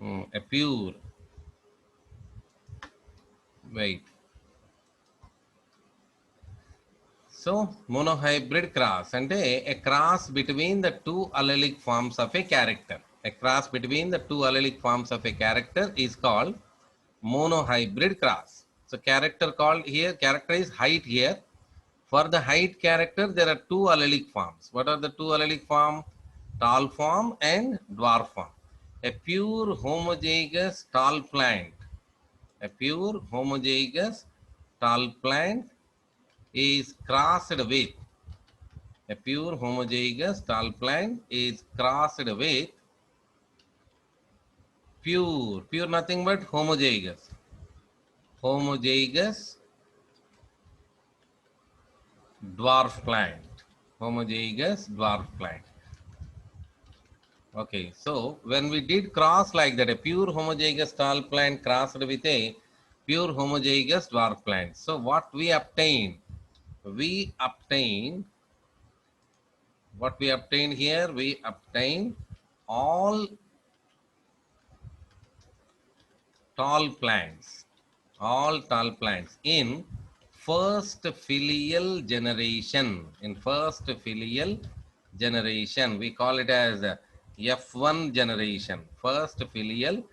A pure. Wait. So monohybrid cross ante a cross between the two allelic forms of a character. A cross between the two allelic forms of a character is called monohybrid cross. So character called here, character is height here. For the height character, there are two allelic forms. What are the two allelic forms? Tall form and dwarf form. A pure homozygous tall plant. A pure homozygous tall plant is crossed with. A pure homozygous tall plant is crossed with pure nothing but homozygous dwarf plant. Homozygous dwarf plant. Okay, so when we did cross like that, a pure homozygous tall plant crossed with a pure homozygous dwarf plant. So what we obtain? We obtain, what we obtain here? We obtain all tall plants, in first filial generation. In first filial generation, we call it as F1 generation, first filial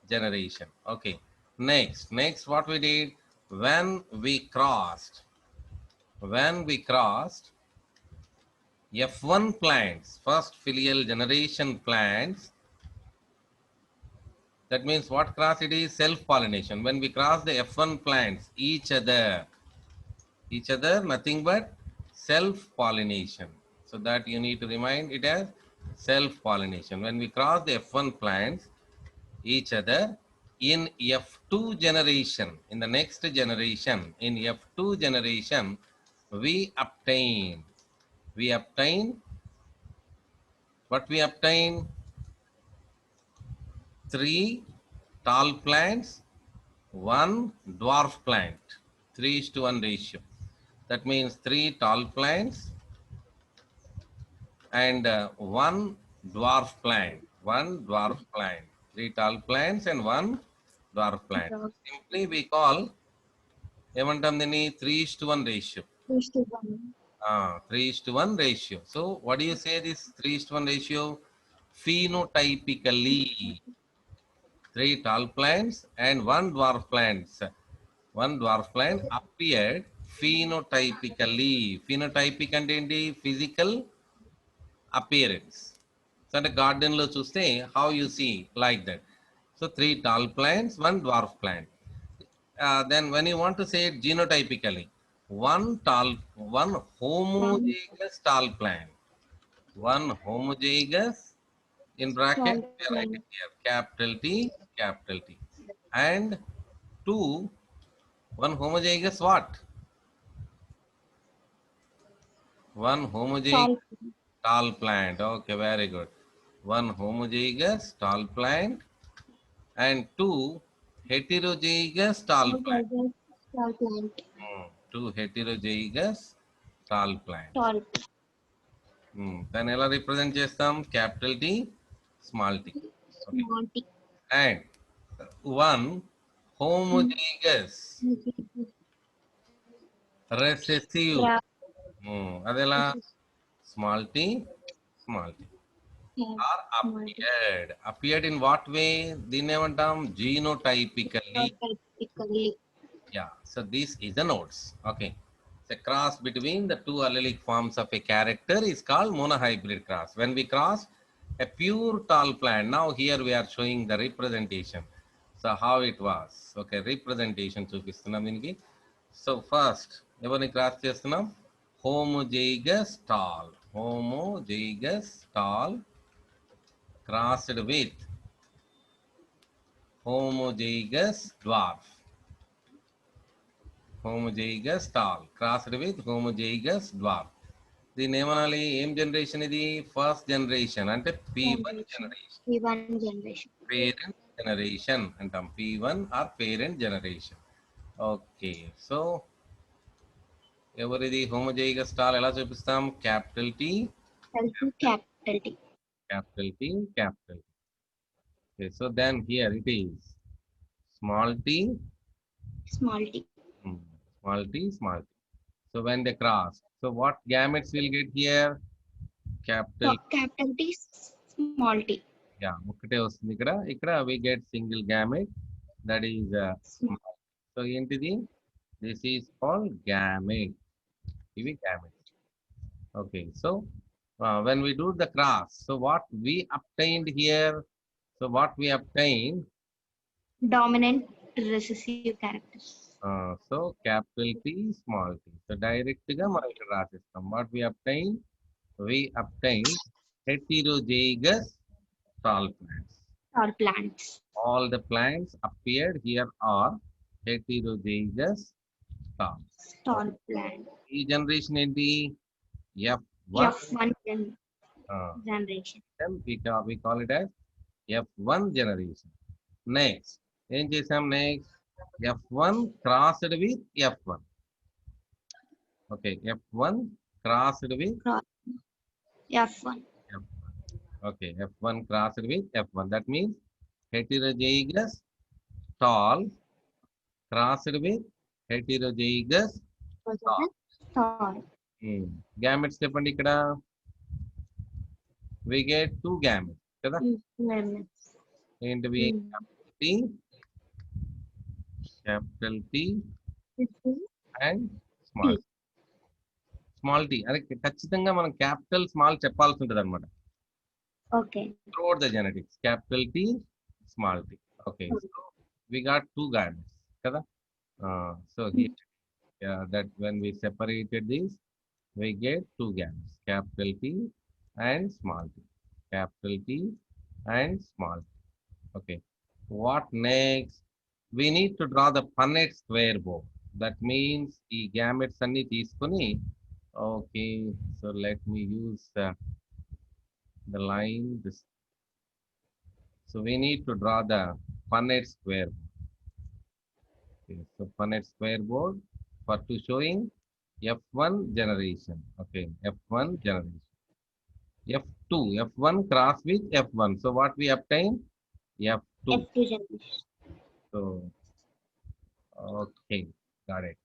generation. Okay, next what we did, when we crossed F1 plants, first filial generation plants. That means what cross it is? Self-pollination. When we cross the F1 plants, each other, nothing but self-pollination. So that you need to remind it as self-pollination. When we cross the F1 plants, each other, in F2 generation, in the next generation, in F2 generation, we obtain, what we obtain? 3 tall plants, 1 dwarf plant, 3:1 ratio. That means 3 tall plants and 1 dwarf plant. 1 dwarf plant. 3 tall plants and 1 dwarf plant. Simply we call ఏమంటాం దీన్ని 3:1 ratio. 3:1 ratio. So what do you say this 3:1 ratio? Phenotypically, 3 tall plants and 1 dwarf plants. One dwarf plant appeared phenotypically. Phenotypic అంటే ఏంటి? Physical appearance. So అంటే garden లో చూస్తే how you see like that. So 3 tall plants, 1 dwarf plant. Then when you want to say it genotypically, one homozygous tall plant. One homozygous, in bracket, we write it here, capital T. And 2, one homozygous what? One homozygous tall plant. Okay, very good. One homozygous tall plant and 2 heterozygous tall plant. 2 heterozygous tall plant. Then ఎలా represent చేస్తాం? Capital T, small T. And 1 homozygous recessive. అదెలా? Small T are appeared in what way? దీన్ని ఏమంటాం? Genotypically. Yeah, so this is the nodes. Okay, the cross between the two allelic forms of a character is called monohybrid cross. When we cross a pure tall plant, now here we are showing the representation. So how it was? Okay, representation చూపిస్తున్నాం దీనికి. So first ఎవరిని cross చేస్తున్నాం? Homozygous tall crossed with homozygous dwarf. Homozygous tall crossed with homozygous dwarf. దీన్ని ఏమనాలి? ఏం generation ఇది? First generation అంటే P1 generation. Parent generation అంటాం. P1 or parent generation. Okay, so ఎవరిది హోమోజైగస్ టాల్ ఎలా చూపిస్తాం? Capital T. Okay, so then here it is small t, Small t. hmm, small t, small t. So when they cross, so what gametes will get here? Capital, Capital T, small t. yeah, ఒకటే వస్తుంది ఇక్కడ. ఇక్కడ we get single gamete, that is Small. small. So ఏంటిది? This is called gamete. ఇవి gametes. Okay, so when we do the cross, so what we obtained here? So what we obtained? Dominant recessive characters. So capital T, small t. So direct గా మనం ఇక్కడ రాసిస్తాం. What we obtained? We obtained heterozygous tall plants. Or plants. All the plants appeared here are heterozygous tall. Tall plant. ఈ generation ఏంటి? F1. F1 generation. Then we call it as F1 generation. Next, ఏం చేసాం next? F1 crossed with F1. Okay, F1 crossed with F1. F1. Okay, F1 crossed with F1. That means heterozygous tall crossed with heterozygous Tall. gametes చెప్పండి ఇక్కడ. We get two gametes కదా. ఏంటివి? Capital T and small t. Small t. అదే ఖచ్చితంగా మనం capital small చెప్పాల్సి ఉంటుంది అనమాట. Okay. Throughout the genetics, capital T, small t. Okay, so we got two gametes kada. So here, that when we separated these, we get two gametes, capital T and small t. Capital T and small t. Okay, what next? We need to draw the Punnett square board. That means the gametes anni teeskoni. Okay, so let me use the line this. So we need to draw the Punnett square board. Okay, so Punnett square board for to showing F1 generation. Okay, F1 generation. F2, F1 cross with F1. So what we obtain? F2. F2 generation. So, okay, got it.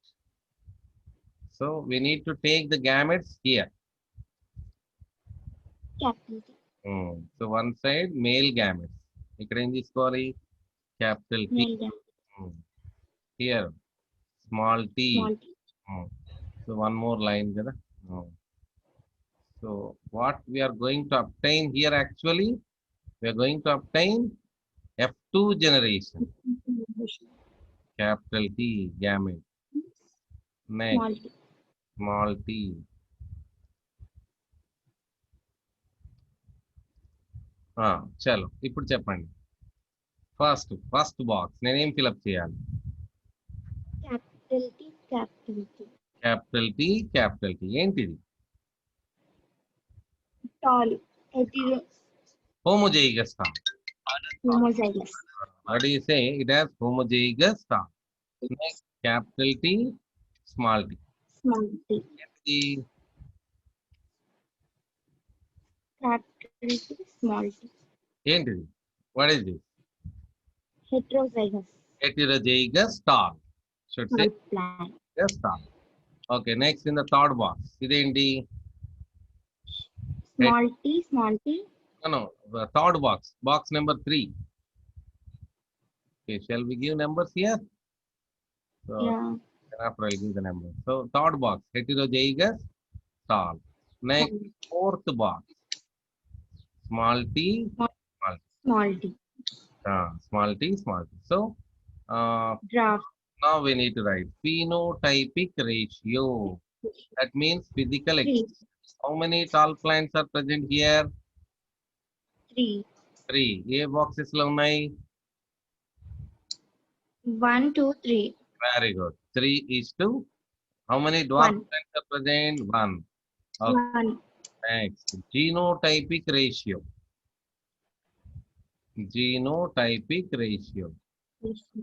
So we need to take the gametes here. Capital T. So one side male gametes. ఇక్కడ ఏం తీసుకోవాలి? Capital T. Male gamete. Here small t. Small t. So one more line kada. So what we are going to obtain here actually? We are going to obtain F2 generation. Capital T gamete. Next Small t. small t. చలో ఇప్పుడు చెప్పండి. First box నేనేం fill up చేయాలి? Capital T. Capital T. Capital T, capital T. ఏంటిది? Tall. Homozygous tall. Homozygous. What do you say? It has homozygous tall. Next, capital T, small t. Small t. T, Capital T. Small t. ఏంటిది? What is this? Heterozygous. Heterozygous tall. Should say Plant. heterozygous tall. Okay, next in the third box. ఇదేంటి? Small t. Small t. No, the third box. Box number 3. Okay, shall we give numbers here? So, Yeah. after I'll give the number. So third box, heterozygous tall. Next, fourth box, small t, Small t. small t, small t. So Draft. now we need to write phenotypic ratio. That means physical Three. How many tall plants are present here? 3. 3. A boxes లో ఉన్నాయి? 1, 2, 3. Very good. 3 is to how many dwarf One. plants are present? 1. Okay. 1. Next, genotypic ratio. Genotypic ratio.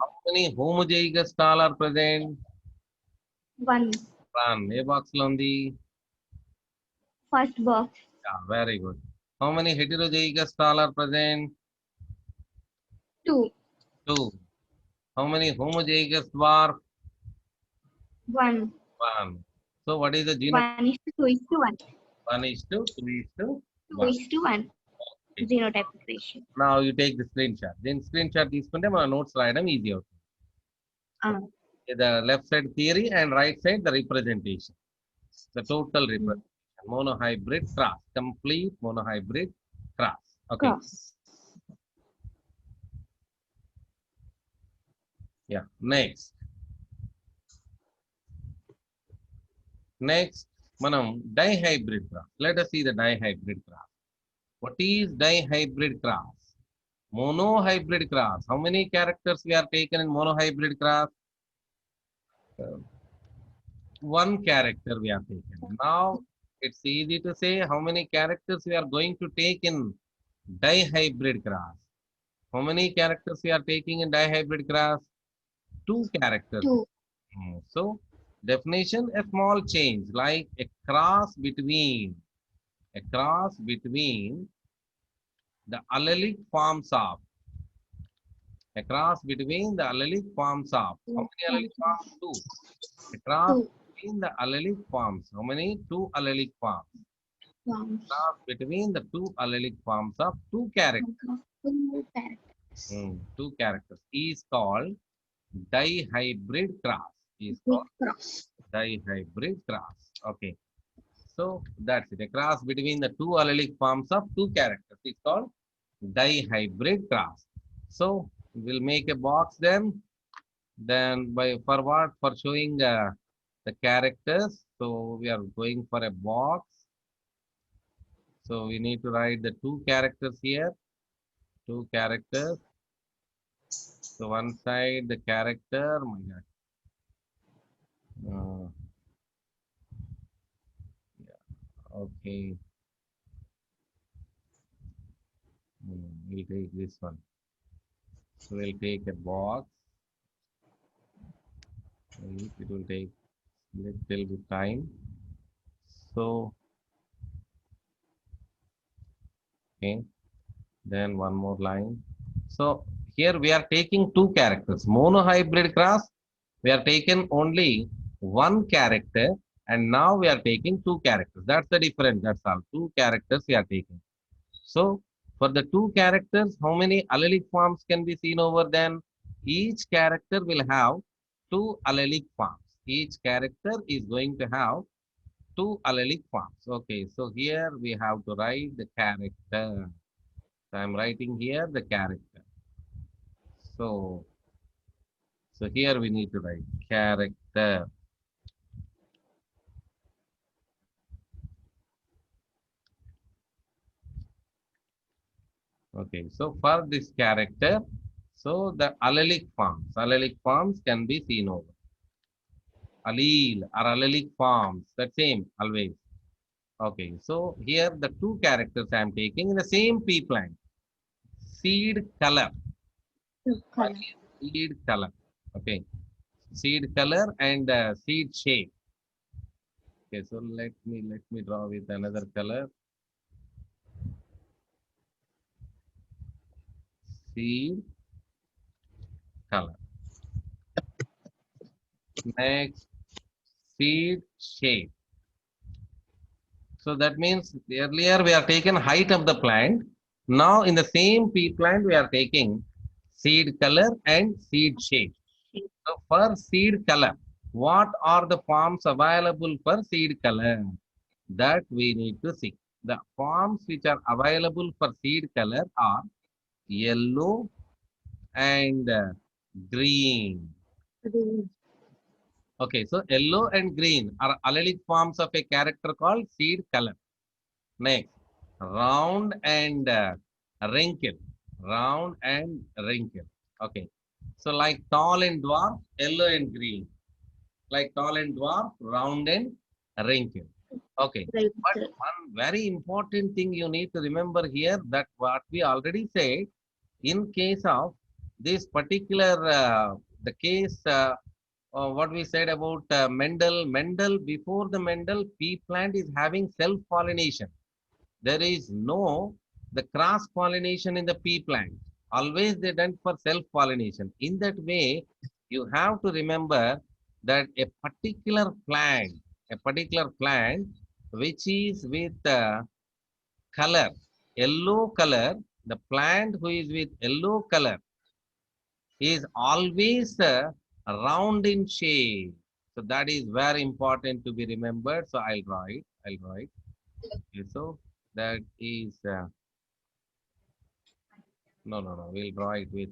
How many homozygous tall are present? 1. 1. A box లో ఉంది? First box. Yeah, very good. How many heterozygous tall are present? 2. 2. How many homozygous dwarf? 1. 1. So what is the 1 is to 2 is to 1. 1 is to 2 is to 2 1. is to 1. Okay. Genotypic ratio. Now you take the screenshot. Then screenshot తీసుకుంటే మన notes రాయడం easy అవుతుంది. The left side theory and right side the representation. The total representation. Monohybrid cross. Complete monohybrid cross. Okay. Cross. Yeah. Next. Next, మనం dihybrid cross. Let us see the dihybrid cross. What is dihybrid cross? Monohybrid cross. How many characters we are taken in monohybrid cross? One character we are taken. Now, it's easy to say how many characters we are going to take in dihybrid cross. How many characters we are taking in dihybrid cross? 2 characters. 2. So, definition, a small change like a cross between the allelic forms of a cross between the allelic forms of how many allelic forms? 2. A cross 2. between the allelic forms. How many? 2 allelic forms. Forms. Cross between the 2 allelic forms of 2 characters. 2 characters. 2 characters is called dihybrid cross. Is called Cross. dihybrid cross. Okay. So that's it. A cross between the 2 allelic forms of 2 characters is called dihybrid cross. So we'll make a box then. Then by for what? For showing the characters. So we are going for a box. So we need to write the 2 characters here. 2 characters. So one side the character. Oh my God. Okay. We'll take this one. So we'll take a box. It will take little bit time. So, okay. Then one more line. So here we are taking 2 characters. Monohybrid cross, we are taking only 1 character. And now we are taking 2 characters. That's the difference. That's all. 2 characters we are taking. So for the 2 characters, how many allelic forms can be seen over then? Each character will have 2 allelic forms. Each character is going to have 2 allelic forms. Okay, so here we have to write the character. So I'm writing here the character. So here we need to write character. Okay, so for this character, so the allelic forms can be seen over. Allele or allelic forms, the same always. Okay, so here the 2 characters I am taking in the same pea plant. Seed color. Color. Seed color. Okay, seed color and seed shape. Okay, so let me draw with another color. Seed color. Next, seed shape. So that means earlier we are taken height of the plant. Now in the same pea plant we are taking seed color and seed shape. So for seed color, what are the forms available for seed color? That we need to see. The forms which are available for seed color are yellow and green. Okay, so yellow and green are allelic forms of a character called seed color. Next, round and wrinkle. Round and wrinkle. Okay, so like tall and dwarf, yellow and green. Like tall and dwarf, round and wrinkle. Okay, but one very important thing you need to remember here, that what we already said, in case of this particular the case what we said about Mendel, before the Mendel, pea plant is having self-pollination. There is no the cross-pollination in the pea plant. Always they done for self-pollination. In that way, you have to remember that a particular plant which is with color, yellow color, the plant who is with yellow color is always round in shape. So that is very important to be remembered. So I'll draw it. I'll draw it. Okay, so that is no. We'll draw it with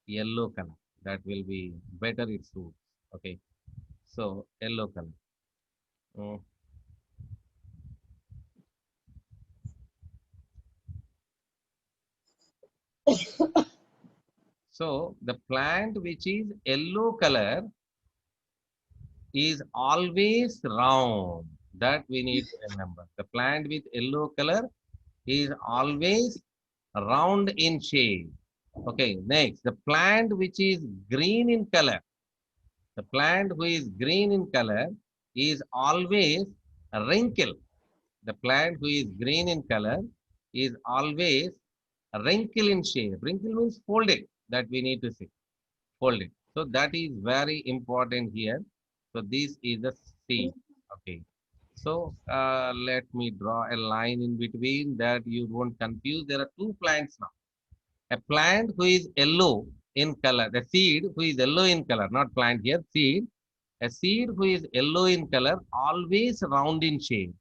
yellow color. That will be better. It suits. Okay. So yellow color. Mm. So the plant which is yellow color is always round. That we need to remember. The plant with yellow color is always round in shape. Okay, next, the plant which is green in color. The plant who is green in color is always wrinkled. The plant who is green in color is always wrinkle in shape. Wrinkle means folded. That we need to see. Folded. So that is very important here. So this is the seed. Okay. So let me draw a line in between that you won't confuse. There are two plants now. A plant who is yellow in color, the seed who is yellow in color, not plant here, seed. A seed who is yellow in color, always round in shape.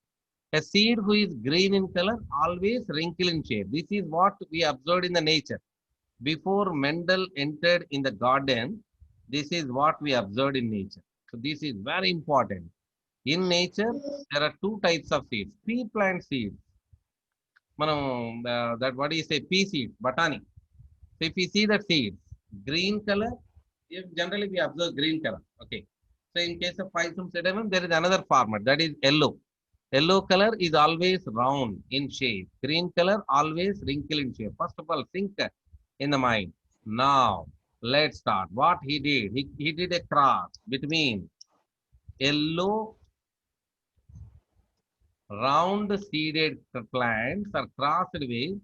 A seed who is green in color, always wrinkle in shape. This is what we observed in the nature. Before Mendel entered in the garden, this is what we observed in nature. So this is very important. In nature, there are two types of seeds. Pea plant seeds. Manam, that what do you say? Pea seed, batani. So if you see the seeds, green color, if generally we observe green color. Okay. So in case of Physum sedimum, there is another format that is yellow. Yellow color is always round in shape. Green color always wrinkle in shape. First of all, think in the mind. Now, let's start. What he did, he did a cross between yellow round seeded plants are crossed with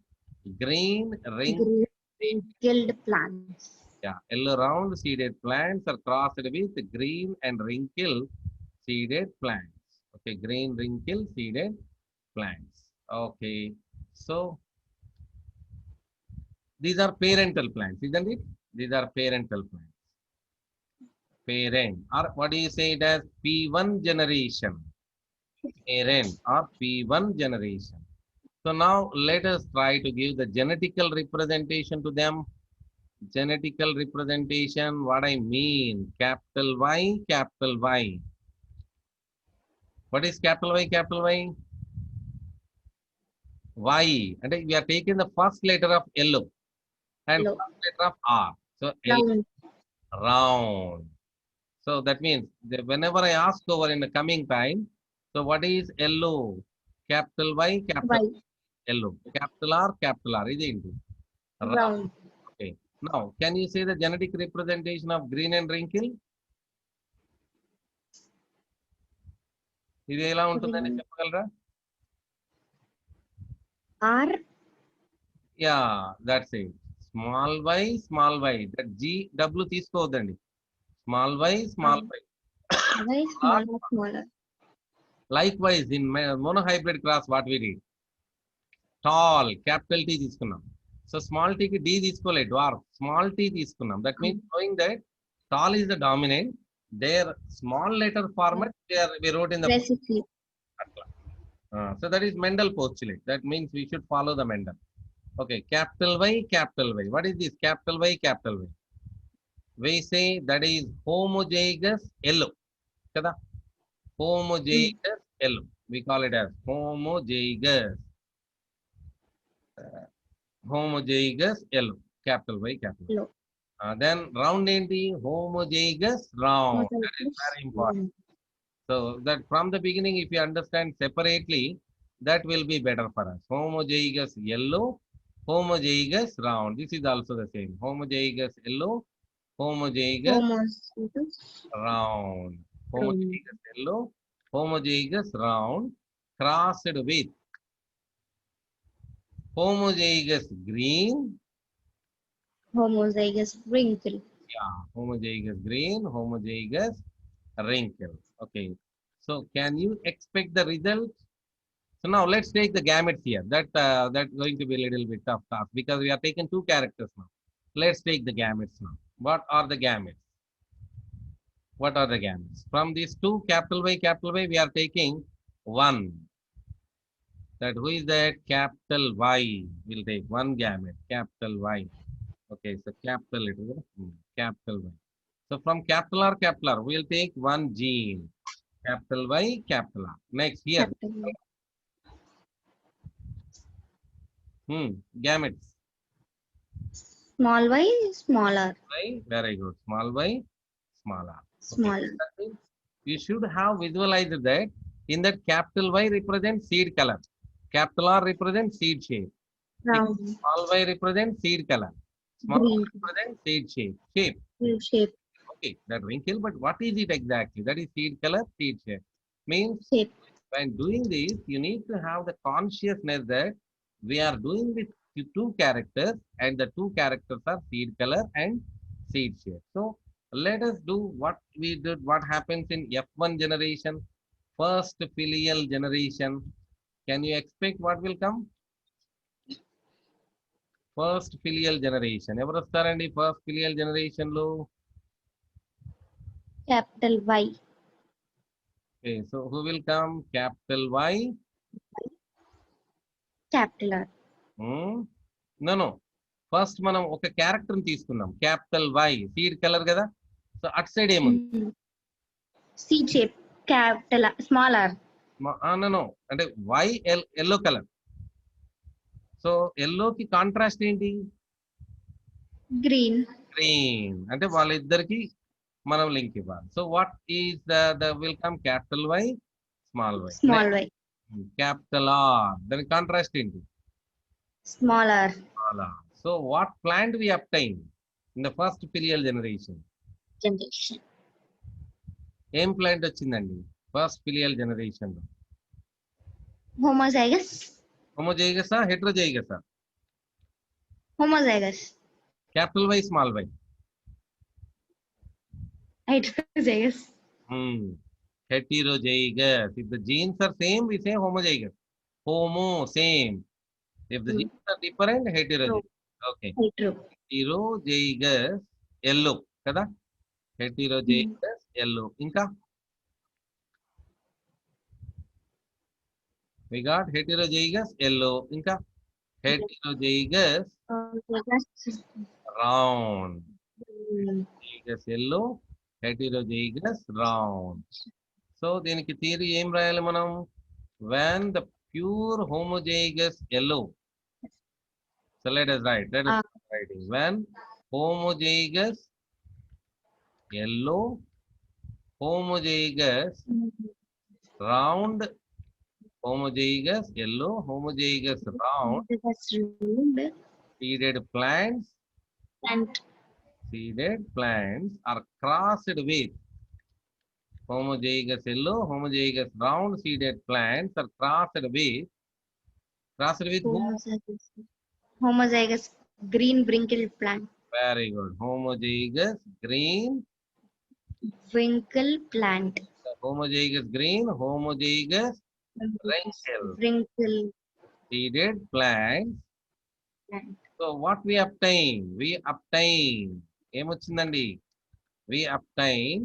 green ring. Green wrinkled plants. Yeah, yellow round seeded plants are crossed with green and wrinkle seeded plants. Okay, green wrinkle seeded plants. Okay, so these are parental plants, isn't it? These are parental plants. Parent, or what do you say it as? P1 generation. Parent or P1 generation. So now let us try to give the genetical representation to them. Genetical representation, what I mean, capital Y, capital Y. What is capital Y, capital Y? Y. And we are taking the first letter of yellow and Yellow. first letter of R. So L, Round. round. So that means that whenever I ask over in the coming time, so what is yellow? Capital Y, capital White. yellow. Capital R, capital R. Is it? Round. Round. Okay. Now, can you say the genetic representation of green and wrinkle? ఇది ఎలా ఉంటుందని చెప్పగలరా? R. Yeah, that's it. Small y, small y. That G, W తీసుకోవద్దండి. Small y, small y. Y smaller, smaller. Likewise, in monohybrid cross, what we did? Tall, capital T తీసుకున్నాం. So small t కి D తీసుకోలేదు, dwarf. Small t తీసుకున్నాం. That means showing that tall is the dominant. Their small letter format we wrote in the Recessive. so that is Mendel postulate. That means we should follow the Mendel. Okay, capital Y, capital Y. What is this? Capital Y, capital Y. We say that is homozygous yellow. Kada? Homozygous yellow. We call it as homozygous. Homozygous yellow. Capital Y, capital Y. Yellow. Then round enti homozygous round. That is very important. So that from the beginning, if you understand separately, that will be better for us. Homozygous yellow, homozygous round. This is also the same. Homozygous yellow, homozygous Homozygous. round. Homozygous yellow, homozygous round, crossed with homozygous green Homozygous wrinkle. Yeah, homozygous green, homozygous wrinkle. Okay. So can you expect the result? So now let's take the gametes here. That's going to be a little bit tough task because we are taking two characters now. Let's take the gametes now. What are the gametes? What are the gametes? From these two, capital Y, we are taking one. That who is that? Capital Y. We'll take one gamete, capital Y. Okay, so capital letter, capital Y. So from capital R, we'll take one gene. Capital Y, capital R. Next here, Capital Y. gametes. Small y, smaller. Y, very good. Small y, small r. Okay. Smaller. That means you should have visualized that in that capital Y represents seed color. Capital R represents seed shape. Round. Small y represents seed color. Small Green. y represents seed shape. Shape. U shape. Okay, that wrinkle, but what is it exactly? That is seed color, seed shape. Means Shape. when doing this, you need to have the consciousness that we are doing with two characters and the two characters are seed color and seed shape. So let us do what we did, what happens in F1 generation, first filial generation. Can you expect what will come? First filial generation. ఎవరు వస్తారండి first filial generation లో? Capital Y. Okay, so who will come? Capital Y. Capital R. No. First మనం ఒక character తీసుకున్నాం. Capital Y seed colour కదా. So at side ఏముంది? C shape. Capital R. Small R. No అంటే Y yellow colour. So ఎల్లోకి contrast ఏంటి? Green. Green. అంటే వాళ్ళిద్దరికి మనం లింక్ ఇవ్వాలి. So what is the will come capital Y, small Y. Small y. Capital R, దాని contrast ఏంటి? Small r. So what plant we obtain in the first filial generation? Generation. ఏం plant వచ్చిందండి first filial generation లో? Homozygous. హోమోజైగసా హెట్రోజైగసా? Homozygous. Capital Y, small Y? Heterozygous. Heterozygous. If the genes are same, we say homozygous. Homo, same. If the genes are different, heterozygous. Okay. Hetero. Heterozygous, yellow. కదా? Heterozygous, yellow. ఇంకా? We got heterozygous, yellow. ఇంకా? Heterozygous, round. Heterozygous, yellow. Heterozygous, round. So దీనికి theory ఏం రాయాలి మనం? When the pure homozygous yellow. So let us write. Let us write. When homozygous yellow, homozygous round, homozygous yellow, homozygous round, seeded plants are crossed with homozygous yellow, homozygous round seeded plants are crossed with whom? Homozygous green wrinkled plant. Very good. Homozygous green. Wrinkle plant. Homozygous green, homozygous wrinkle seeded plants. So what we obtain? ఏమొచ్చిందండి? We obtain.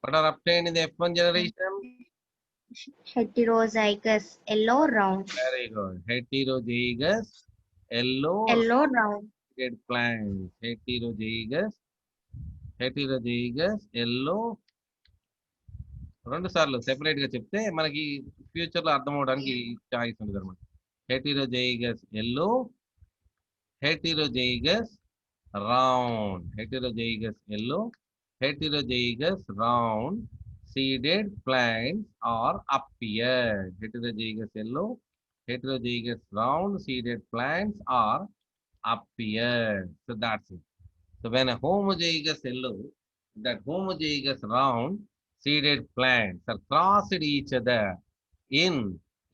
What are obtained in the F1 generation? Heterozygous yellow round. Very good. Heterozygous yellow round seeded plants. Heterozygous yellow. రెండు సార్లు separate గా చెప్తే మనకి future లో అర్థం అవడానికి choice ఉంటుంది అనమాట. Heterozygous yellow, heterozygous round, heterozygous yellow, heterozygous round seeded plants are appeared. Heterozygous yellow, heterozygous round seeded plants are appeared. So that's it. So when a homozygous yellow, that homozygous round seeded plants are crossed each other in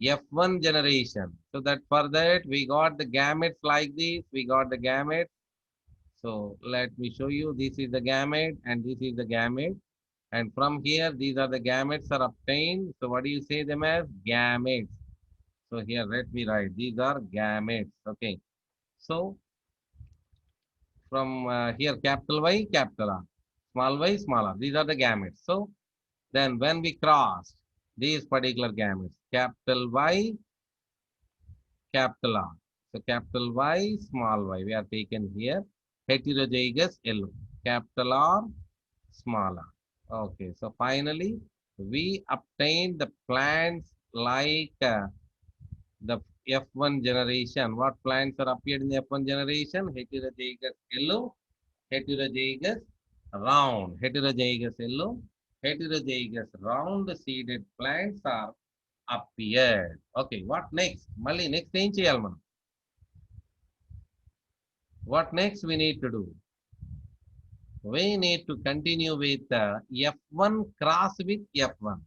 F1 generation. So that for that we got the gametes like this. We got the gametes. So let me show you. This is the gamete and this is the gamete. And from here, these are the gametes are obtained. So what do you say them as? Gametes. So here, let me write. These are gametes. Okay. So from here, capital Y, capital R. Small y, small r. These are the gametes. So then when we cross these particular gametes, capital Y, capital R. So capital Y, small y, we are taken here. Heterozygous yellow. Capital R, small r. Okay, so finally we obtain the plants like the F1 generation. What plants are appeared in the F1 generation? Heterozygous yellow, heterozygous round, heterozygous yellow, heterozygous round seeded plants are appeared. Okay, what next? Mali, next ఏం చేయాలి మనం? What next we need to do? We need to continue with F1 cross with F1.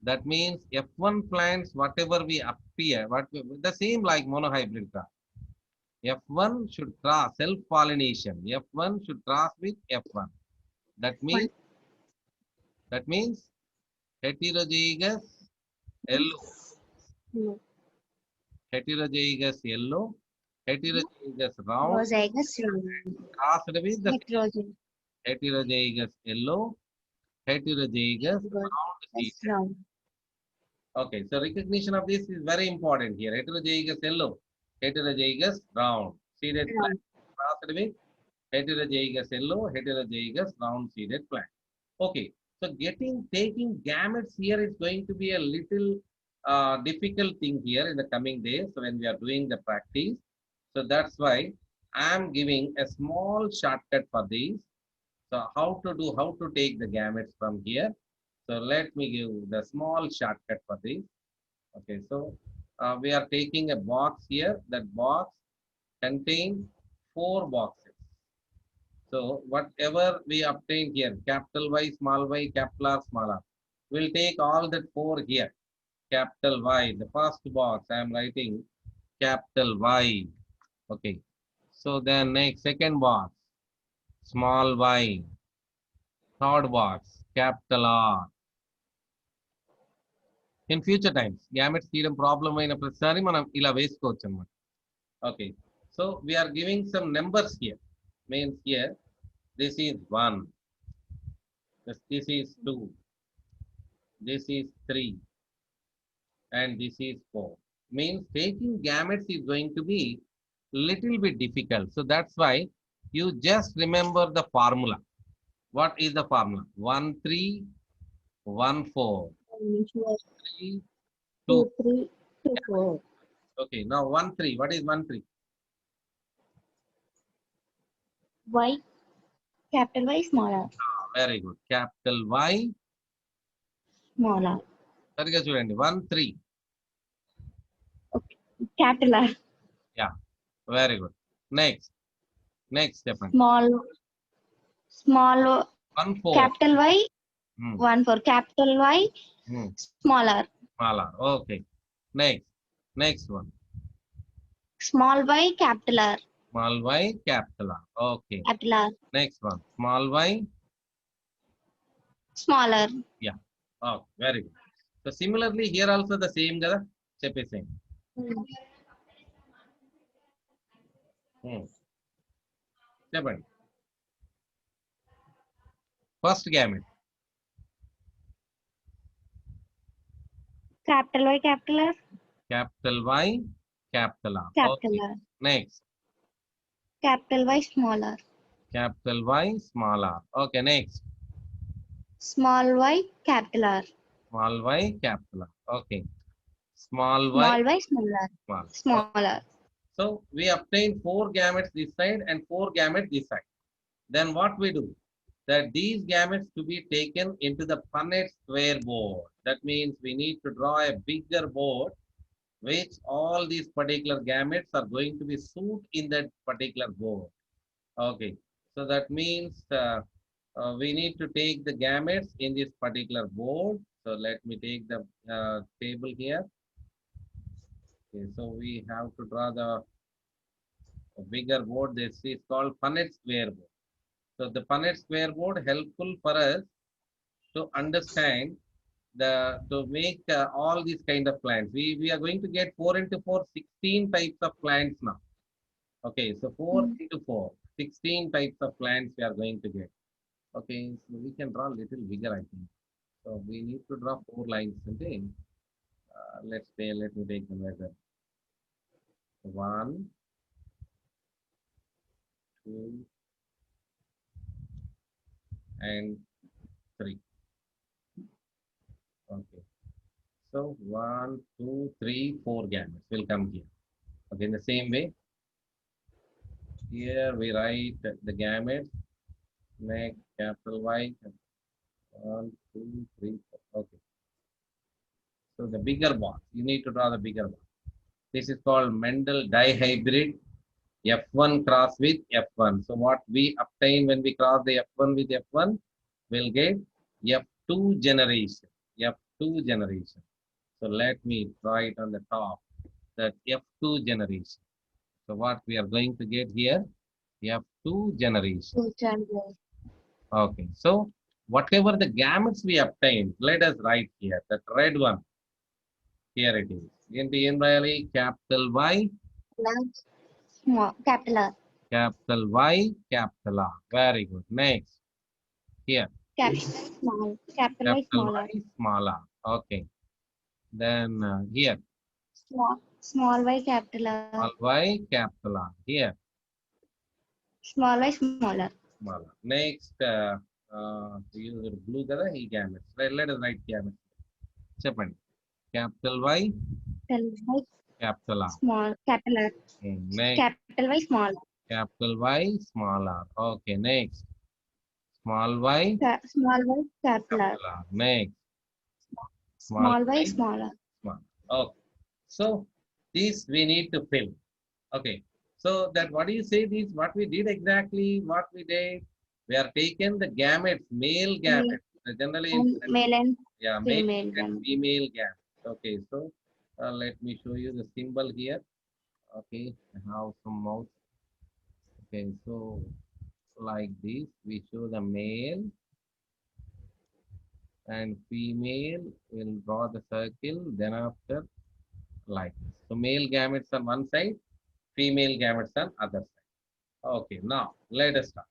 That means F1 plants, whatever we appear, the same like monohybrid cross. F1 should cross self-pollination. F1 should cross with F1. That means heterozygous yellow, No. heterozygous yellow, heterozygous round, Homozygous round. crossed with the Heterozygous heterozygous yellow, heterozygous round seed. round. Okay, so recognition of this is very important here. Heterozygous yellow, heterozygous round seeded plant, crossed with heterozygous yellow, heterozygous round seeded plant. Okay, so taking gametes here is going to be a little difficult thing here in the coming days. So when we are doing the practice, so that's why I am giving a small shortcut for this. So how to take the gametes from here. So let me give the small shortcut for this. Okay, so we are taking a box here. That box contains 4 boxes. So whatever we obtain here, capital Y, capital R, small r, we'll take all that 4 here. Capital Y, the first box I am writing capital Y. Okay, so then next second box, small y. Third box, capital R. In future times, gametes తీయడం problem అయిన ప్రతిసారి మనం ఇలా వేసుకోవచ్చు అన్నమాట. Okay, so we are giving some numbers here. Means here, this is 1, this is 2, this is 3, and this is 4. Means taking gametes is going to be little bit difficult. So that's why you just remember the formula. What is the formula? 1, 3, 1, 4, 3, 2. 2, 3, 2, 4. Okay, now 1, 3. What is 1, 3? Y, capital Y, small r. Very good. Capital Y. Small r. సరిగా చూడండి 1, 3. Okay. Capital R. Yeah, very good. Next చెప్పండి. Small 1, 4. capital Y, 1 4. Capital Y, small r. Small r. Okay. Next one. Small y, capital R. Small y, capital R. Okay. Capital R. Next one. Small y. Smaller. Yeah. Oh, very good. So similarly here also the same కదా చెప్పేసేయండి. చెప్పండి. First gamete. Capital Y, capital R. Capital Y, capital R. Capital Okay. R. Next. Capital Y, small r. Capital Y, small r. Okay, next. Small y, capital R. Small y, capital R. Okay. Small y, Small y, small r. small. Small r. So we obtain 4 gametes this side and 4 gametes this side. Then what we do? That these gametes to be taken into the Punnett square board. That means we need to draw a bigger board which all these particular gametes are going to be suit in that particular board. Okay, so that means we need to take the gametes in this particular board. So let me take the table here. Okay, so we have to draw the bigger board. This is called Punnett square board. So the Punnett square board helpful for us to understand to make all these kind of plants. We are going to get 4 into 4, 16 types of plants now. Okay, so 4 into 4, 16 types of plants we are going to get. Okay, so we can draw a little bigger, I think. So we need to draw 4 lines. Okay, let me take the measure. 1, 2, and 3. Okay, so 1, 2, 3, 4 gametes will come here. Okay, in the same way, here we write the gametes. Next, capital Y. 1, 2, 3, 4. Okay. So the bigger box, you need to draw the bigger box. This is called Mendel dihybrid F1 cross with F1. So what we obtain when we cross the F1 with F1, we'll get F2 generation. F2 generation. So let me draw it on the top. That F2 generation. So what we are going to get here, F2 generation. Okay. So whatever the gametes we obtained, let us write here. That red one. Here it is. In capital Y. Small, capital R. Capital Y, capital R. Very good. Next. Here. Capital small. Capital Y, Capital small R. Y, small r. Okay. Then here. Small y, capital R. Small y, capital R. Here. Small y, smaller. Small r. Next. Use blue color. He gametes. Let us write gametes. Cheppandi. Capital Y. Capital R. Small. Capital R. Next. Capital Y, small. Capital Y, small r. Okay. Next. Small y. Small y, capital R. Next. Small y, smaller. Small. Okay. So these we need to fill. Okay. So that what do you say? This what we did exactly? What we did? We are taken the gametes, male gametes. Generally, male and male female and female gametes. Okay. So let me show you the symbol here. Okay. I have some mouse. Okay. So like this, we show the male and female. We'll draw the circle. Then after like this. So male gametes on one side, female gametes on other side. Okay, now let us start.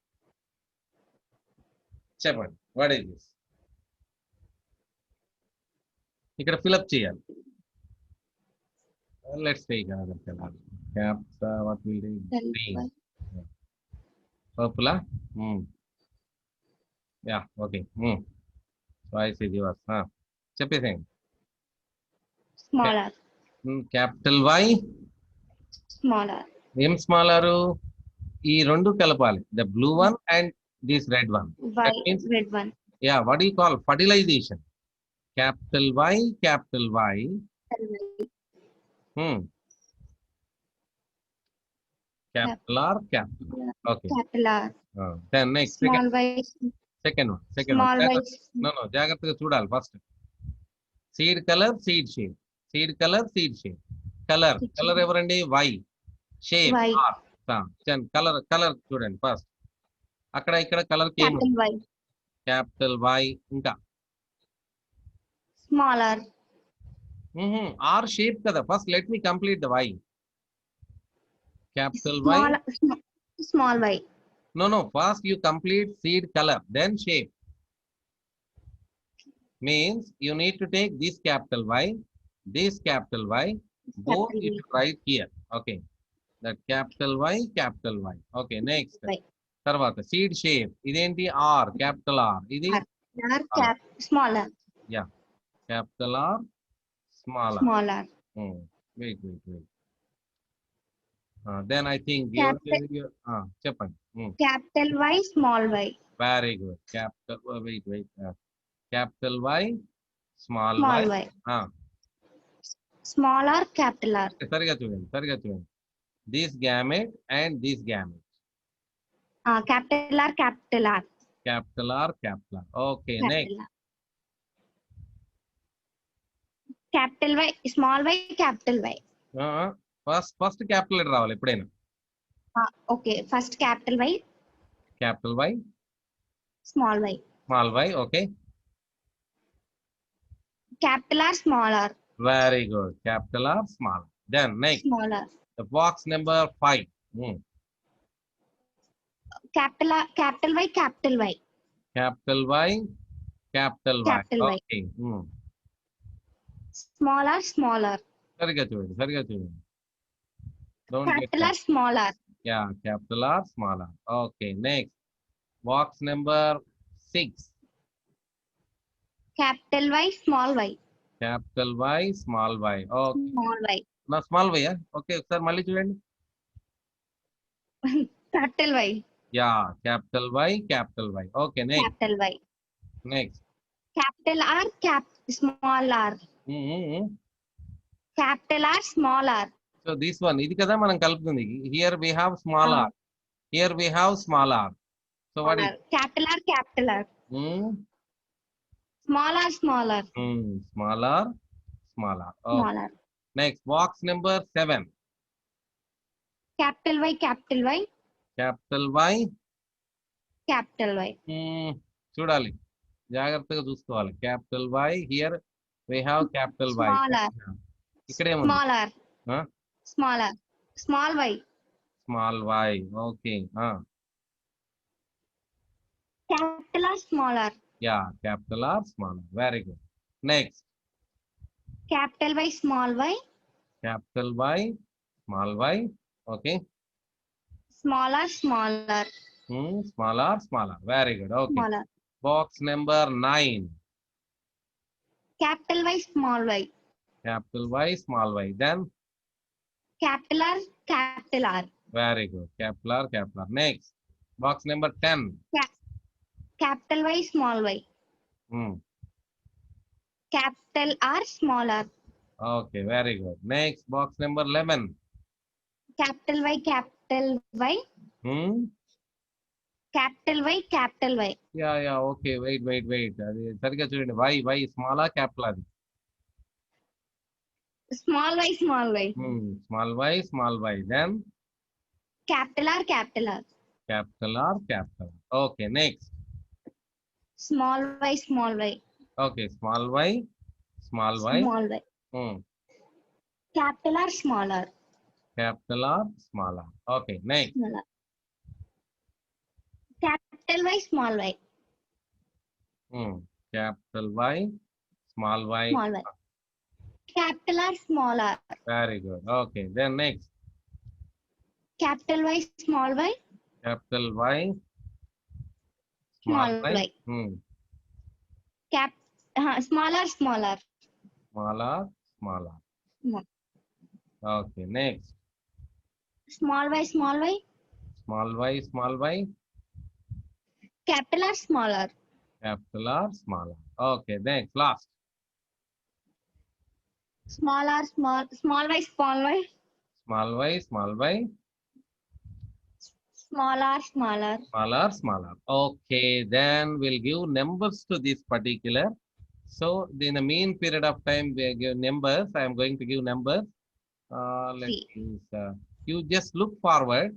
Chepan, what is this? You can fill up chair. Let's take another color. Caps, what will do? Green. Purple, Yeah, okay. So I say yours. Chepping. Smaller. Capital Y. Smaller. M smaller. E rendu kalapali. The blue one and this red one. That means red one. Yeah, what do you call fertilization? Capital Y, capital Y. Capital R, capital R. Okay. Capital R. Then next. Small y. Second one. Small y. No, Jagatta chudal first. Seed color, seed shape. Seed color, seed shape. Color everandi Y. Shape Y. R. Color student first. Akkada color came. Capital Y. Capital Y. Inka. Smaller. R shape kada. First let me complete the Y. Capital Y. Small y. No. First you complete seed color, then shape. Means you need to take this capital Y, this capital Y, both you should write here. Okay. That capital Y, capital Y. Okay, next. Tarvata seed shape. Identi R, capital R. R, smaller. Yeah. Capital R, smaller. Smaller. Wait. Then I think Chepan. Capital Y, small y. Very good. Capital. Wait. Capital Y, small y. Small R, capital R. Sariga chudandi. This gamete and this gamete. Capital R, capital R. Capital R, capital R. Okay, capital next. R. Capital Y, small y, capital Y. First capital letter రావాలి ఎప్పుడైనా. Okay. First capital Y, capital Y, small y. Small Y. Okay, Capital R, small r. Very good. Capital R small. Then next Small r. The box number 5. Capital R, capital Y, capital Y. Capital Y, capital Y. Capital Y. Okay, Small r, small r. సరిగా చూడండి, సరిగా చూడండి. Don't get Capital R, small r. yeah, capital R, small r. Okay, next box number 6. Capital Y, small y. Capital Y, small y. Okay, Small y. now small y. Okay, ఒకసారి మళ్ళీ చూడండి. Capital Y. Yeah, capital Y, capital Y. Okay, next. Capital Y. Next. Capital R, small r. Capital R, small r. So this one, ఇది కదా మనం కలుపుతుంది. Here we have small r. Here we have small r. So what is capital R, capital R. Small r, small r. Small r, small r. Oh. Small r. Next, box number 7. Capital Y, capital Y. Capital Y. Capital Y. చూడాలి, జాగ్రత్తగా చూసుకోవాలి. Capital Y. Here we have capital Y. Small r. ఇక్కడ ఏముంది? Small r. Small r. Small y. Small y. Okay. Capital R, small r. Yeah, capital R, small r. Very good. Next. Capital Y, small y. Capital Y, small y. Okay. Small r, small r. Small r, small r. Very good. Okay. Small r. Box number 9. Capital Y, small y. Capital Y, small y. Then capital R, capital R. very good. Capital R, capital R. Next, box number 10. Capital Y, small y. Capital R, small r. Okay, very good. Next, box number 11. Capital Y, capital Y. Capital Y, capital Y. Yeah. Okay, wait. అది సరిగా చూడండి. Y, small r, capital R. Small y, small y. Small y, small y. Then capital R, capital R. Capital R, capital R. Okay, next. Small y, small y. Okay, small y, small y. Small y. Capital R, small r. Capital R, small r. Okay, next. Small r. Capital Y, small y. Capital Y, small y. Small y. Capital R, small r. Very good. Okay, then next. Capital Y, small y. Capital Y, Small y. y. Small r, small r. Small r, small r. Small. Okay, next. Small y, small y. Small y, small y. Capital R, small r. Capital R, small r. Okay, next, last. Small r, small y, small y. Small y, small y. Small r, small r. Small r, small r. Okay, then we'll give numbers to this particular. So in the mean period of time we give numbers. I am going to give numbers. Let's use, you just look forward.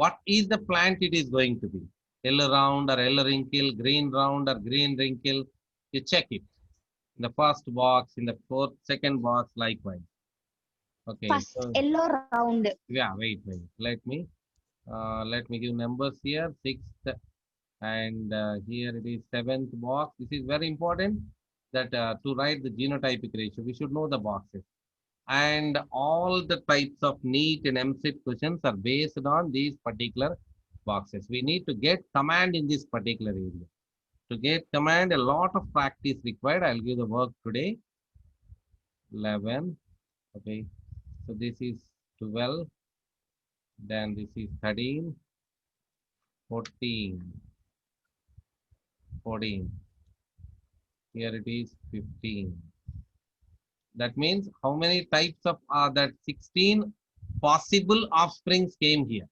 What is the plant it is going to be? Yellow round or yellow wrinkle, green round or green wrinkle. You check it. In the first box, in the second box, likewise. Okay. First yellow round. Yeah, wait. Let me give numbers here. 6th and here it is 7th box. This is very important that to write the genotypic ratio, we should know the boxes. And all the types of NEET and MCET questions are based on these particular boxes. We need to get command in this particular area. To get command, a lot of practice required. I'll give the work today. 11. Okay. So this is 12. Then this is 13. 14. 14. Here it is 15. That means how many types of that 16 possible offsprings came here.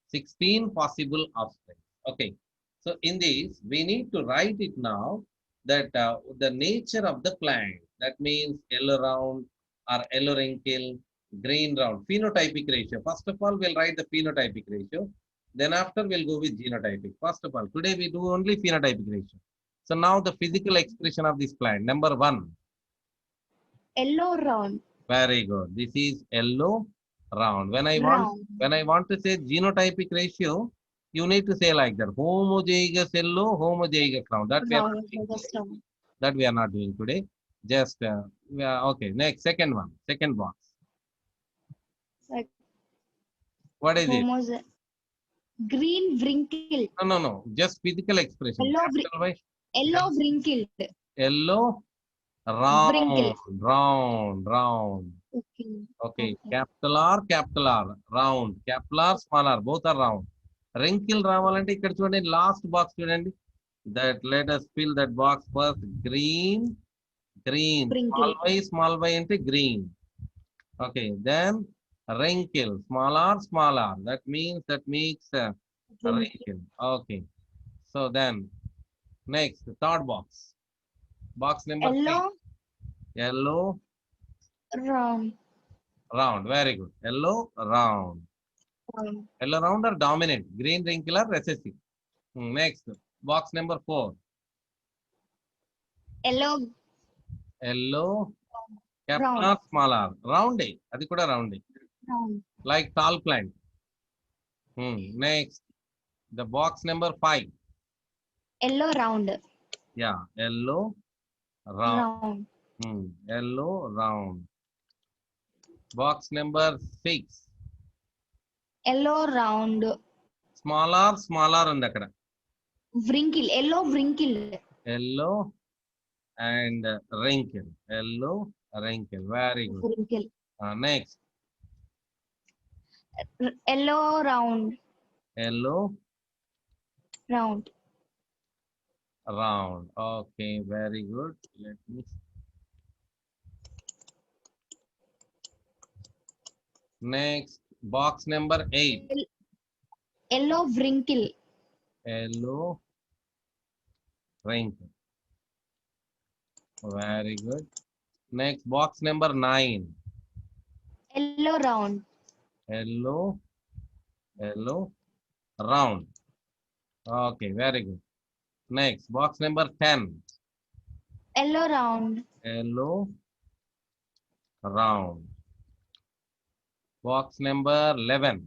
16 possible offsprings. Okay. So in this, we need to write it now that the nature of the plant. That means yellow round or yellow wrinkle Green round. Phenotypic ratio. First of all, we'll write the phenotypic ratio. Then after we'll go with genotypic. First of all, today we do only phenotypic ratio. So now the physical expression of this plant. Number 1. Yellow round. Very good. This is yellow round. When I Round. want to say genotypic ratio, you need to say like that. Homozygous yellow, homozygous round. Round. Round. That we are not doing today. Just okay. Next, second one. Second box. Like What is it? Green wrinkle. No. Just physical expression. Yellow wrinkled. Yellow round. Wrinkle. Round. Okay. Capital R. Round. Capital R, small r. Both are round. Wrinkle రావాలంటే ఇక్కడ చూడండి last box చూడండి. That let us fill that box first. Green. Small y అంటే green. Okay. Then wrinkle. Small r. That makes wrinkle. Okay. So then next third box. Box number 3. Yellow round. Very good. Yellow round. Yellow round or dominant. Green wrinkle or recessive. Next. Box number 4. Yellow. Capital R, small r. Round A. Adi kuda round A. Like tall plant. Next. The box number 5. Yellow round. Yeah. Yellow round. Yellow round. Box number 6. Yellow round. Small r ఉంది అక్కడ. Wrinkle. Yellow wrinkled. Yellow and wrinkle. Yellow wrinkle. Very good. Wrinkle. Next. Yellow round. Yellow Round. Okay, very good. Let me. Next, box number 8. Yellow wrinkle. Yellow wrinkle. Very good. Next, box number 9. Yellow round. Yellow round. Okay, very good. Next, box number 10. Yellow round. Yellow round. Box number 11.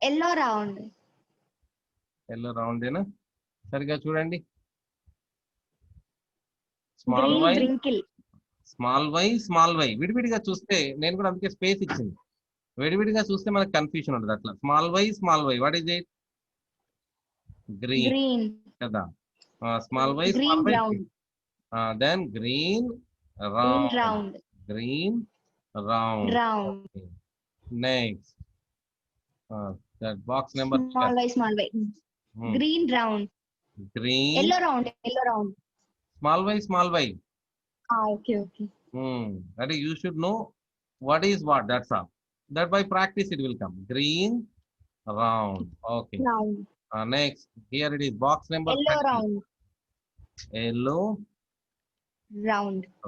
Yellow round. Yellow round ఏనా సరిగా చూడండి. Green wrinkle. Small y విడివిడిగా చూస్తే నేను కూడా అందుకే space ఇచ్చింది. విడివిడిగా చూస్తే మనకు కన్ఫ్యూషన్ ఉంటుంది అట్లా. Small y what is it? Green కదా. Small y then green round. Next, that box number small y. Green round. Yellow round. Small y. Okay. That is, you should know what is what. That's all. That by practice it will come. Green round. Okay. Round. Next, here it is box number. Yellow 30. round. Yellow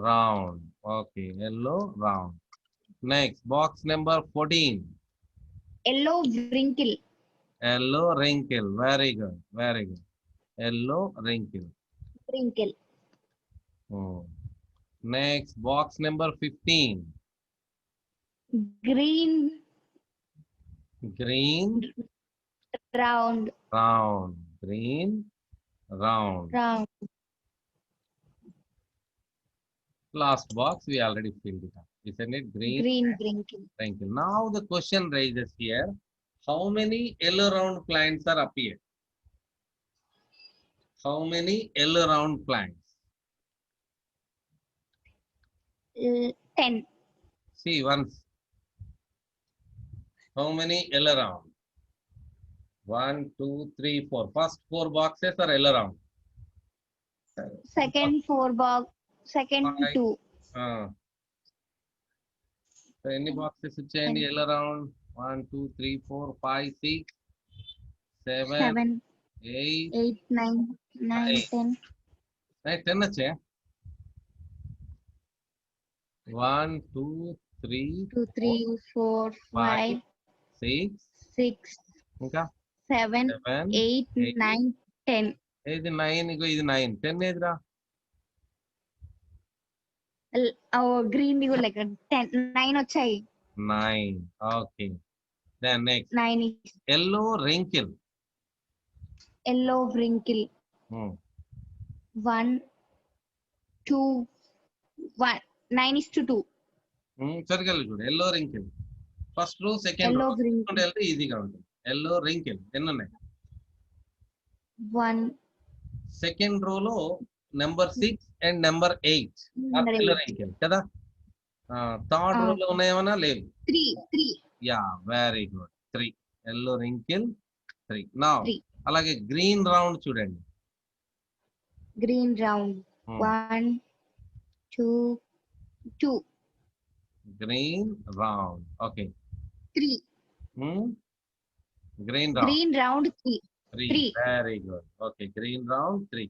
Round. Okay. Yellow round. Next, box number 14. Yellow wrinkle. Yellow wrinkle. Very good. Yellow wrinkle. Next, box number 15. Green round. Green round. Last box we already filled it up. Isn't it? Green wrinkle. Now the question raises here, how many yellow round plants are appeared? How many yellow round plants? 10. See once. How many yellow round? 1, 2, 3, 4. First 4 boxes are yellow round. Second 4 box. Second 2. So any boxes change yellow round? 1, 2, 3, 4, 5, 6, 7, 8, 9, 10. Right, 10 ache. 1, 2, 3, 2, 3, 4, 5, 6, 6, ఇంకా 7, 7, 8, 8, 9, 10. ఇది 9, ఇగో ఇది 9, 10 ఏదిరా? Green the కూడా లెక్క 10, 9 వచ్చాయి. 9. Okay. Then next, 9 is yellow wrinkle. yellow wrinkle. 1, 2, 1. 9 is to 2. సరిగ్గా చూడు, yellow wrinkle. First row second row Yellow wrinkle. వెళ్తే ఈజీగా ఉంటుంది. yellow wrinkle ఎన్ని ఉన్నాయి? 1. సెకండ్ రోలో number 6 and number 8 Number yellow 8. wrinkle కదా. థర్డ్ రోలో ఉన్నాయేమన్నా? లేవు. 3. 3. Yeah, very good. 3 yellow wrinkle 3. Now 3. అలాగే గ్రీన్ రౌండ్ చూడండి. Green round. 1, 2, 2. Green round. Okay. 3. Green round Green round 3. 3. 3. Very good. Okay, green round 3.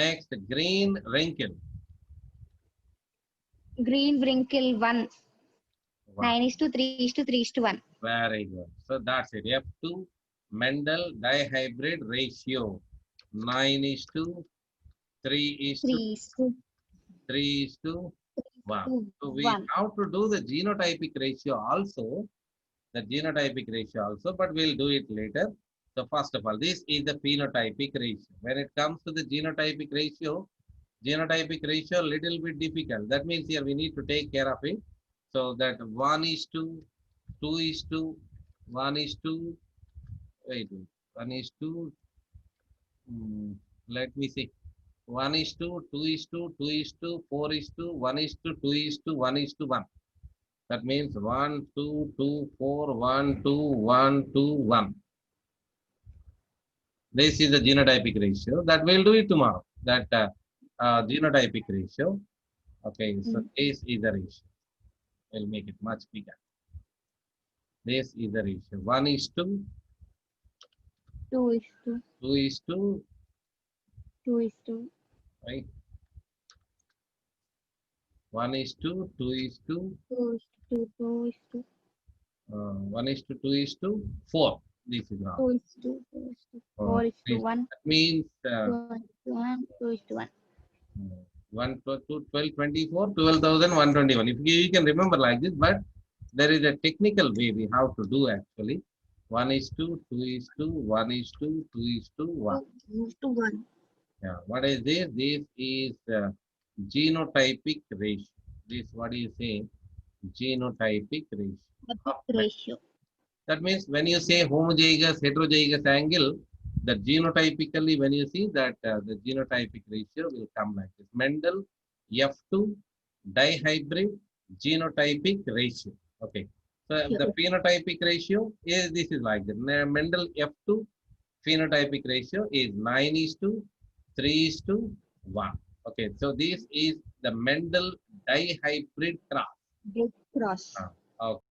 Next, green wrinkle. Green wrinkle 1. Wow. 9 is to 3 is to 3 is to 1. Very good. So that's it. F2 Mendel dihybrid ratio 9 is to 3 is to 3 is to 3 is to 1. 2, So we 1. have to do the genotypic ratio also. The genotypic ratio also, but we'll do it later. So first of all, this is the phenotypic ratio. When it comes to the genotypic ratio little bit difficult. That means here we need to take care of it. So that 1 is to 2 is to 1 is to wait 1 is to let me see 1 is to 2 is to 2 is to 4 is to 1 is to 2 is to 1 is to 1. That means 1 2 2 4 1 2 1 2 1. This is the genotypic ratio that we'll do it tomorrow. That genotypic ratio. Okay, so this is the ratio. We'll make it much bigger. This is the ratio. 1 is to 2 is to 2 is to 2 is to right. 1 is to 2 is to 2 is to 2 is to 1 is to 2 is to 4. This is wrong. 2 is to 2 is to 4 is to 1. That means 2 is to 1. 2 is to 1. 1 to 12 24 12,121. If you can remember like this, but there is a technical way we have to do actually. 1 is to 2 is to 1 is to 2 is to 1. 2 is to 1. Yeah. What is this? This is genotypic ratio. This what do you say? Genotypic ratio. Ratio. That means when you say homozygous, heterozygous angle, that genotypically when you see that the genotypic ratio will come like this. Mendel F2 dihybrid genotypic ratio. Okay. So the phenotypic ratio is this is like that. Mendel F2 phenotypic ratio is 9 is to 3 is to 1. Okay. So this is the Mendel dihybrid cross. Big cross. Okay.